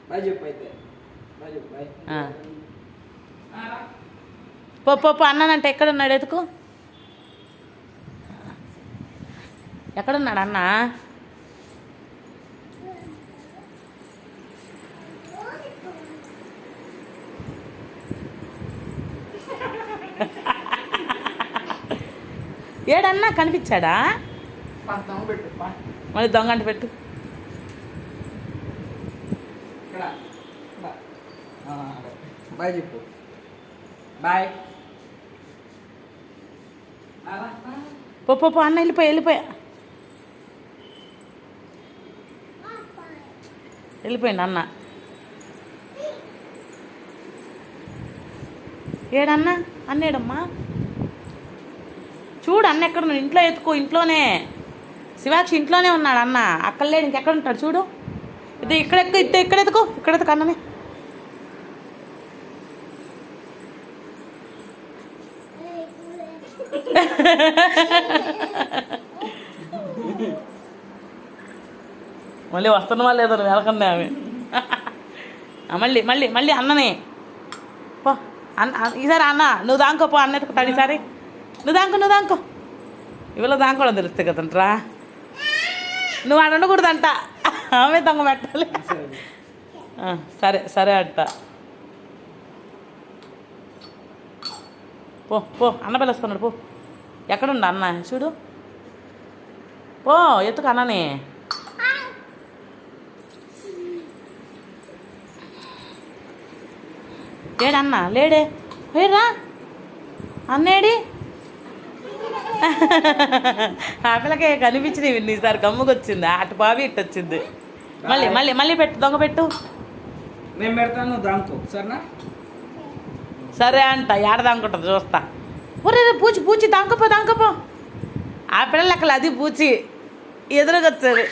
Bye చెప్పు అయితే. Bye చెప్పు. బాయ్. పో పో పో అన్నానంటే ఎక్కడున్నాడు ఎతుకు. ఎక్కడున్నాడు అన్న? ఏడన్నా కనిపించాడా? మళ్ళీ దొంగంట పెట్టు. బాయ్ చెప్పు. బాయ్. పో పో పో అన్న వెళ్ళిపోయా వెళ్ళిపోయింది అన్న. ఏడన్నా అన్నేడమ్మా? చూడు అన్న ఎక్కడ ఉన్నాడు. ఇంట్లో ఎత్తుకో. ఇంట్లోనే శివాక్షి ఇంట్లోనే ఉన్నాడు అన్న. అక్కడ లేడు, ఇంకెక్కడ ఉంటాడు చూడు. ఇది ఇక్కడ ఎత్తుకో. ఇక్కడ ఎత్తుకు అన్ననే. మళ్ళీ వస్తున్న వాళ్ళు లేదో వెలకన్నా ఆమె. మళ్ళీ మళ్ళీ మళ్ళీ అన్ననే పో. ఈసారి అన్న నువ్వు దాంకో పో. అన్న ఎత్తుకుతాడు ఈసారి. నువ్వు దాంకో. ఇవాళ దాంకోవడం తెలుస్తుంది కదంట్రా. నువ్వు ఆడ ఉండకూడదంట. ఆమె దొంగ పెట్టాలి. సరే సరే అంట. పో పో అన్న పిలుస్తున్నాడు పో. ఎక్కడుండ అన్న చూడు. పో ఎత్తుకు అన్ననే. లేడన్నా లేడే. లేరా అన్నేడి? ఆ పిల్లకే కనిపించినవి ఈసారి గమ్ముకొచ్చింది. అటు బావి ఇటు వచ్చింది. మళ్ళీ మళ్ళీ మళ్ళీ పెట్టు. దొంగ పెట్టు. నేను పెడతాను దాంకో సరేనా? సరే అంట. ఏడ దాంకుంటుంది చూస్తా. ఒరే పూచి దాంకపో. ఆ పిల్లలు అక్కడ అది పూచి ఎదురుకొచ్చారు.